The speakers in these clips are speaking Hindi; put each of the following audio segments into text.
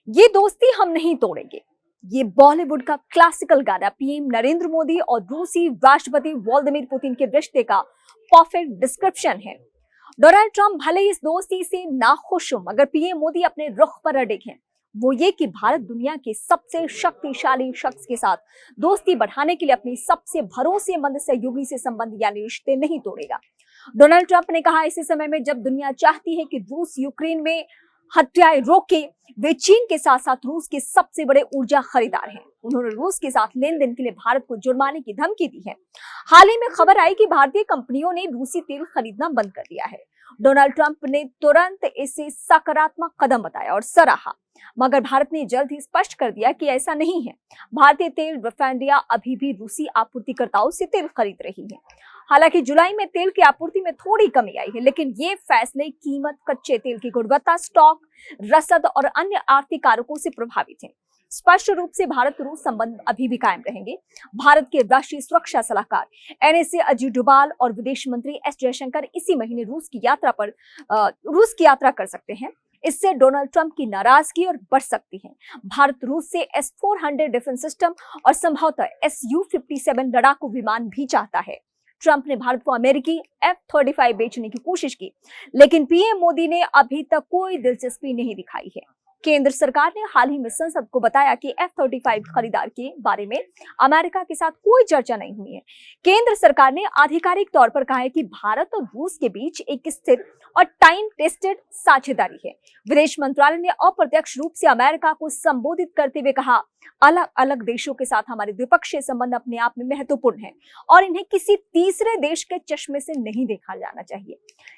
ये दोस्ती हम नहीं तोड़ेंगे। ये बॉलीवुड का क्लासिकल गाना पीएम नरेंद्र मोदी और रूसी राष्ट्रपति व्लादिमीर पुतिन के रिश्ते का परफेक्ट डिस्क्रिप्शन है। डोनाल्ड ट्रंप भले इस दोस्ती से नाखुश हो, मगर पीएम मोदी अपने रुख पर अड़े हैं। वो ये कि भारत दुनिया के सबसे शक्तिशाली शख्स के साथ दोस्ती बढ़ाने के लिए अपनी सबसे भरोसेमंद सहयोगी से संबंध यानी रिश्ते नहीं तोड़ेगा। डोनाल्ड ट्रंप ने कहा, ऐसे समय में जब दुनिया चाहती है कि रूस यूक्रेन में हत्याएं रोके, वे चीन के साथ साथ रूस के सबसे बड़े ऊर्जा खरीदार हैं। उन्होंने रूस के साथ लेन देन के लिए भारत को जुर्माने की धमकी दी है। हाल ही में खबर आई कि भारतीय कंपनियों ने रूसी तेल खरीदना बंद कर दिया है। डोनाल्ड ट्रंप ने तुरंत इसे सकारात्मक कदम बताया और सराहा, मगर भारत ने जल्द ही स्पष्ट कर दिया कि ऐसा नहीं है। भारतीय तेल रिफाइनरियां अभी भी रूसी आपूर्तिकर्ताओं से तेल खरीद रही हैं। हालांकि जुलाई में तेल की आपूर्ति में थोड़ी कमी आई है, लेकिन ये फैसले कीमत, कच्चे तेल की गुणवत्ता, स्टॉक, रसद और अन्य आर्थिक कारकों से प्रभावित हैं। स्पष्ट रूप से भारत रूस संबंध अभी भी कायम रहेंगे। भारत के राष्ट्रीय सुरक्षा सलाहकार एनएसए अजीत डोभाल और विदेश मंत्री एस जयशंकर इसी महीने रूस की यात्रा कर सकते हैं। इससे डोनाल्ड ट्रंप की नाराजगी और बढ़ सकती है। भारत रूस से S-400 डिफेंस सिस्टम और संभवतः Su-57 लड़ाकू विमान भी चाहता है। ट्रंप ने भारत को अमेरिकी F-35 बेचने की कोशिश की, लेकिन पीएम मोदी ने अभी तक कोई दिलचस्पी नहीं दिखाई है। केंद्र सरकार ने हाल ही में संसद को बताया कि F-35 खरीदार के बारे में अमेरिका के साथ कोई चर्चा नहीं हुई है। केंद्र सरकार ने आधिकारिक तौर पर कहा है कि भारत और रूस के बीच एक स्थिर और टाइम टेस्टेड साझेदारी है। विदेश मंत्रालय ने अप्रत्यक्ष रूप से अमेरिका को संबोधित करते हुए कहा, अलग अलग देशों के साथ हमारे द्विपक्षीय संबंध अपने आप में महत्वपूर्ण है और इन्हें किसी तीसरे देश के चश्मे से नहीं देखा जाना चाहिए।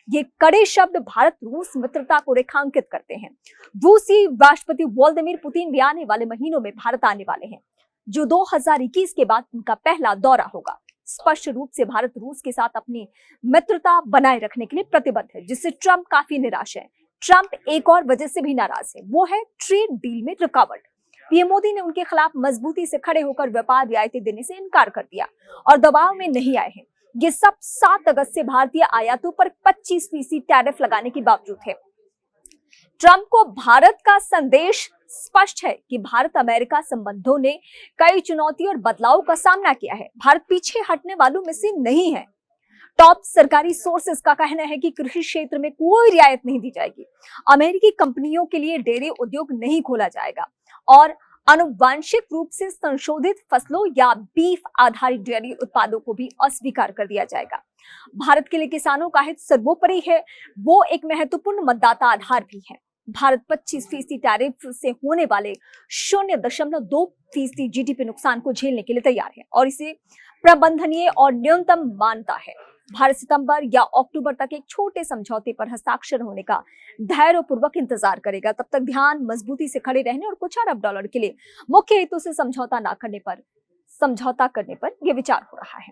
ये कड़े शब्द भारत रूस मित्रता को रेखांकित करते हैं। रूसी राष्ट्रपति व्लादिमीर पुतिन भी आने वाले महीनों में भारत आने वाले हैं, जो 2021 के बाद उनका पहला दौरा होगा। स्पष्ट रूप से भारत रूस के साथ अपनी मित्रता बनाए रखने के लिए प्रतिबद्ध है, जिससे ट्रंप काफी निराश है। ट्रंप एक और वजह से भी नाराज है, वो है ट्रेड डील में रुकावट। पीएम मोदी ने उनके खिलाफ मजबूती से खड़े होकर व्यापार रियायतें देने से इनकार कर दिया और दबाव में नहीं आए हैं। ये सब 7 अगस्त से भारतीय आयातों पर 25% टैरिफ लगाने के बावजूद है। ट्रंप को भारत का संदेश स्पष्ट है कि भारत अमेरिका संबंधों ने कई चुनौतियों और बदलाव का सामना किया है। भारत पीछे हटने वालों में से नहीं है। टॉप सरकारी सोर्सेस का कहना है कि कृषि क्षेत्र में कोई रियायत नहीं दी जाएगी। अमेरिकी कंपनियों के लिए डेयरी उद्योग नहीं खोला जाएगा और आनुवंशिक रूप से संशोधित फसलों या बीफ आधारित डेयरी उत्पादों को भी अस्वीकार कर दिया जाएगा। भारत के लिए किसानों का हित सर्वोपरि है, वो एक महत्वपूर्ण मतदाता आधार भी है। भारत 25% टैरिफ से होने वाले 0.2% जीडीपी नुकसान को झेलने के लिए तैयार है और इसे प्रबंधनीय और न्यूनतम मानता है। भारत सितंबर या अक्टूबर तक एक छोटे समझौते पर हस्ताक्षर होने का धैर्यपूर्वक इंतजार करेगा। तब तक ध्यान मजबूती से खड़े रहने और कुछ अरब डॉलर के लिए मुख्य हितों से समझौता करने पर यह विचार हो रहा है।